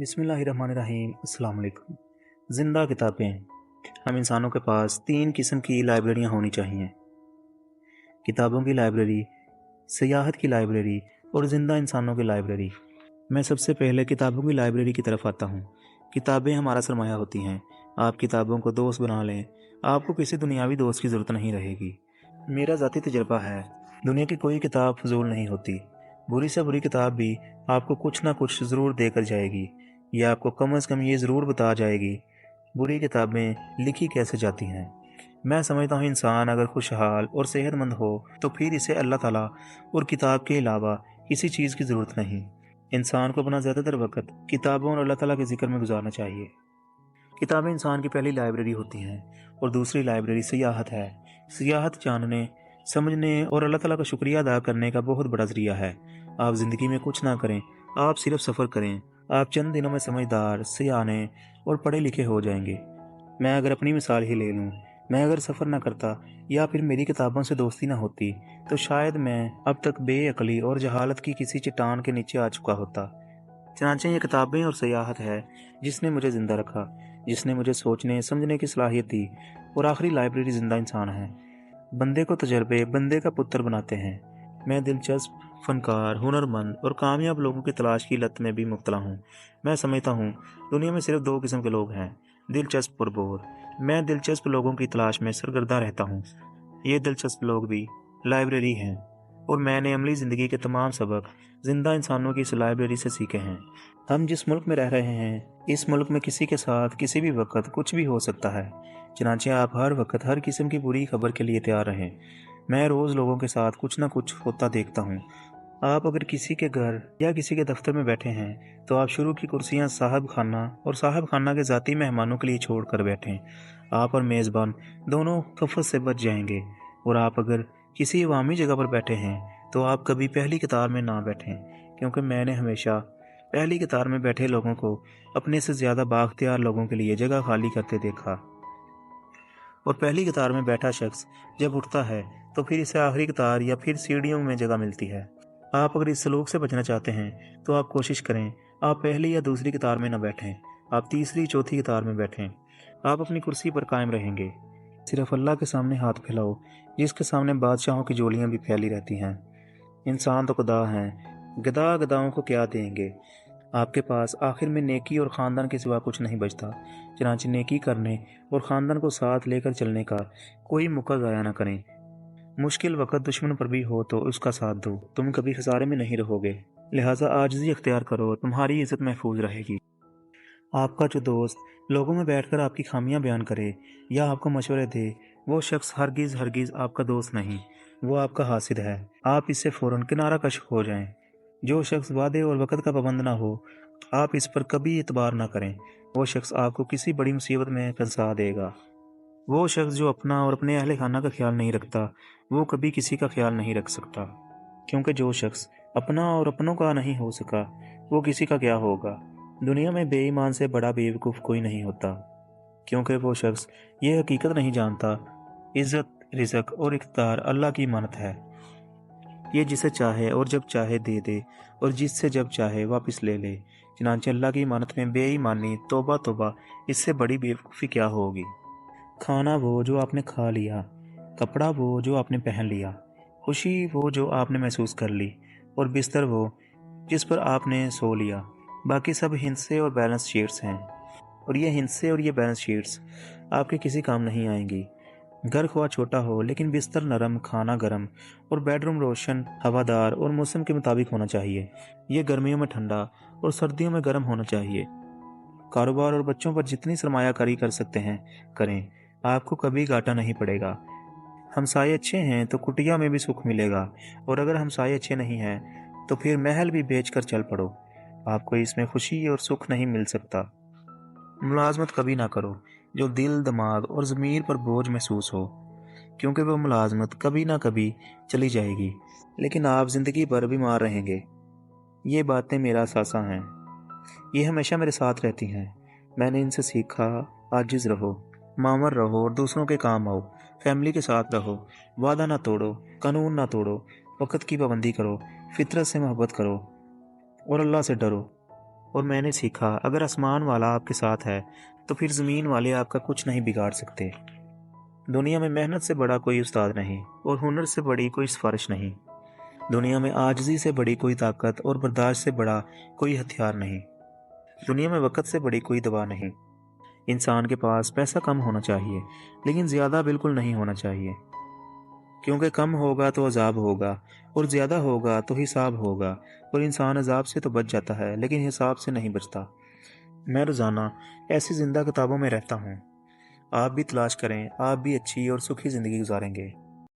बिस्मिल्लाहिर्रहमानिर्रहीम। अस्सलाम वालेकुम। ज़िंदा किताबें। हम इंसानों के पास 3 किस्म की लाइब्रेरियाँ होनी चाहिए। किताबों की लाइब्रेरी, सियाहत की लाइब्रेरी और ज़िंदा इंसानों की लाइब्रेरी। मैं सबसे पहले किताबों की लाइब्रेरी की तरफ आता हूँ। किताबें हमारा सरमाया होती हैं। आप किताबों को दोस्त बना लें, आपको किसी दुनियावी दोस्त की ज़रूरत नहीं रहेगी। मेरा ज़ाती तजुर्बा है, दुनिया की कोई किताब फजूल नहीं होती। बुरी से बुरी किताब भी आपको कुछ ना कुछ ज़रूर देकर जाएगी, या आपको कम अज़ कम ये ज़रूर बता जाएगी बुरी किताबें लिखी कैसे जाती हैं। मैं समझता हूँ इंसान अगर खुशहाल और सेहतमंद हो तो फिर इसे अल्लाह ताला और किताब के अलावा किसी चीज़ की ज़रूरत नहीं। इंसान को अपना ज़्यादातर वक्त किताबों और अल्लाह ताला के ज़िक्र में गुजारना चाहिए। किताबें इंसान की पहली लाइब्रेरी होती हैं और दूसरी लाइब्रेरी सियाहत है। सियाहत जानने, समझने और अल्लाह ताला का शुक्रिया अदा करने का बहुत बड़ा ज़रिया है। आप ज़िंदगी में कुछ ना करें, आप सिर्फ सफ़र करें, आप चंद दिनों में समझदार, सियाने और पढ़े लिखे हो जाएंगे। मैं अगर अपनी मिसाल ही ले लूँ, मैं अगर सफ़र ना करता या फिर मेरी किताबों से दोस्ती ना होती तो शायद मैं अब तक बेअक्ली और जहालत की किसी चट्टान के नीचे आ चुका होता। चनांचे ये किताबें और सियाहत है जिसने मुझे ज़िंदा रखा, जिसने मुझे सोचने समझने की सलाहियत दी। और आखिरी लाइब्रेरी ज़िंदा इंसान है। बंदे को तजर्बे बंदे का पुत्र बनाते हैं। मैं दिलचस्प, फनकार, हुनरमंद और कामयाब लोगों की तलाश की लत में भी मुब्तला हूँ। मैं समझता हूँ दुनिया में सिर्फ 2 किस्म के लोग हैं, दिलचस्प और बोर। मैं दिलचस्प लोगों की तलाश में सरगर्दा रहता हूँ। ये दिलचस्प लोग भी लाइब्रेरी हैं और मैंने अमली ज़िंदगी के तमाम सबक ज़िंदा इंसानों की इस लाइब्रेरी से सीखे हैं। हम जिस मुल्क में रह रहे हैं, इस मुल्क में किसी के साथ किसी भी वक्त कुछ भी हो सकता है। चनांचे आप हर वक्त हर किस्म की बुरी खबर के लिए तैयार रहें। मैं रोज़ लोगों के साथ कुछ ना कुछ होता देखता हूँ। आप अगर किसी के घर या किसी के दफ्तर में बैठे हैं तो आप शुरू की कुर्सियाँ साहब खाना और साहब खाना के ज़ाती मेहमानों के लिए छोड़ कर बैठें। आप और मेज़बान दोनों खफत से बच जाएंगे। और आप अगर किसी अवामी जगह पर बैठे हैं तो आप कभी पहली कतार में ना बैठें, क्योंकि मैंने हमेशा पहली कतार में बैठे लोगों को अपने से ज़्यादा बाख्तियार लोगों के लिए जगह खाली करते देखा। और पहली कतार में बैठा शख्स जब उठता है तो फिर इसे आखिरी कतार या फिर सीढ़ियों में जगह मिलती है। आप अगर इस सलूक से बचना चाहते हैं तो आप कोशिश करें आप पहली या दूसरी कतार में न बैठें, आप तीसरी चौथी कतार में बैठें। आप अपनी कुर्सी पर कायम रहेंगे। सिर्फ अल्लाह के सामने हाथ फैलाओ, जिसके सामने बादशाहों की जोलियां भी फैली रहती हैं। इंसान तो गधा हैं, गधा गधाओं को क्या देंगे। आपके पास आखिर में नेकी और ख़ानदान के सिवा कुछ नहीं बचता। चनांचे नेकी करने और ख़ानदान को साथ लेकर चलने का कोई मौका ज़ाया ना करें। मुश्किल वक्त दुश्मन पर भी हो तो उसका साथ दो, तुम कभी खसारे में नहीं रहोगे। लिहाजा आजिज़ी अख्तियार करो, तुम्हारी इज़्ज़त महफूज रहेगी। आपका जो दोस्त लोगों में बैठकर आपकी खामियां बयान करे या आपको मशवरे दे, वो शख्स हरगिज़ हरगिज़ आपका दोस्त नहीं, वो आपका हासिद है। आप इससे फ़ौरन किनारा कश हो जाएं। जो शख्स वादे और वक़्त का पाबंद ना हो, आप इस पर कभी एतबार ना करें। वो शख्स आपको किसी बड़ी मुसीबत में फंसा देगा। वो शख्स जो अपना और अपने अहले खाना का ख्याल नहीं रखता, वो कभी किसी का ख्याल नहीं रख सकता। क्योंकि जो शख्स अपना और अपनों का नहीं हो सका, वो किसी का क्या होगा। दुनिया में बेईमान से बड़ा बेवकूफ़ कोई नहीं होता, क्योंकि वो शख्स ये हकीकत नहीं जानता इज़्ज़त, रिज़्क़ और इक़्तिदार अल्लाह की अमानत है। ये जिसे चाहे और जब चाहे दे दे और जिससे जब चाहे वापस ले ले। चनांचे अल्लाह की अमानत में बेईमानी, तौबा तौबा, इससे बड़ी बेवकूफ़ी क्या होगी। खाना वो जो आपने खा लिया, कपड़ा वो जो आपने पहन लिया, खुशी वो जो आपने महसूस कर ली और बिस्तर वो जिस पर आपने सो लिया। बाकी सब हिंसे और बैलेंस शीट्स हैं, और ये हिंसे और ये बैलेंस शीट्स आपके किसी काम नहीं आएंगी। घर ख्वाह छोटा हो लेकिन बिस्तर नरम, खाना गर्म और बेडरूम रोशन, हवादार और मौसम के मुताबिक होना चाहिए। ये गर्मियों में ठंडा और सर्दियों में गर्म होना चाहिए। कारोबार और बच्चों पर जितनी सरमायाकारी कर सकते हैं करें, आपको कभी घाटा नहीं पड़ेगा। हमसाये अच्छे हैं तो कुटिया में भी सुख मिलेगा, और अगर हमसाये अच्छे नहीं हैं तो फिर महल भी बेचकर चल पड़ो, आपको इसमें खुशी और सुख नहीं मिल सकता। मुलाजमत कभी ना करो जो दिल, दिमाग और ज़मीर पर बोझ महसूस हो, क्योंकि वह मुलाजमत कभी ना कभी चली जाएगी, लेकिन आप ज़िंदगी भर बीमार रहेंगे। ये बातें मेरा सासा हैं, ये हमेशा मेरे साथ रहती हैं। मैंने इनसे सीखा, आजिज़ रहो, मामर रहो और दूसरों के काम आओ, फैमिली के साथ रहो, वादा ना तोड़ो, कानून ना तोड़ो, वक़्त की पाबंदी करो, फितरत से मोहब्बत करो और अल्लाह से डरो। اور میں نے سیکھا اگر آسمان والا آپ کے ساتھ ہے تو پھر زمین والے آپ کا کچھ نہیں بگاڑ سکتے۔ دنیا میں محنت سے بڑا کوئی استاد نہیں اور ہنر سے بڑی کوئی سفارش نہیں۔ دنیا میں عاجزی سے بڑی کوئی طاقت اور برداشت سے بڑا کوئی ہتھیار نہیں۔ دنیا میں وقت سے بڑی کوئی دوا نہیں۔ انسان کے پاس پیسہ کم ہونا چاہیے لیکن زیادہ بالکل نہیں ہونا چاہیے، کیونکہ کم ہوگا تو عذاب ہوگا اور زیادہ ہوگا تو حساب ہوگا، اور انسان عذاب سے تو بچ جاتا ہے لیکن حساب سے نہیں بچتا۔ میں روزانہ ایسی زندہ کتابوں میں رہتا ہوں۔ آپ بھی تلاش کریں، آپ بھی اچھی اور سکھی زندگی گزاریں گے۔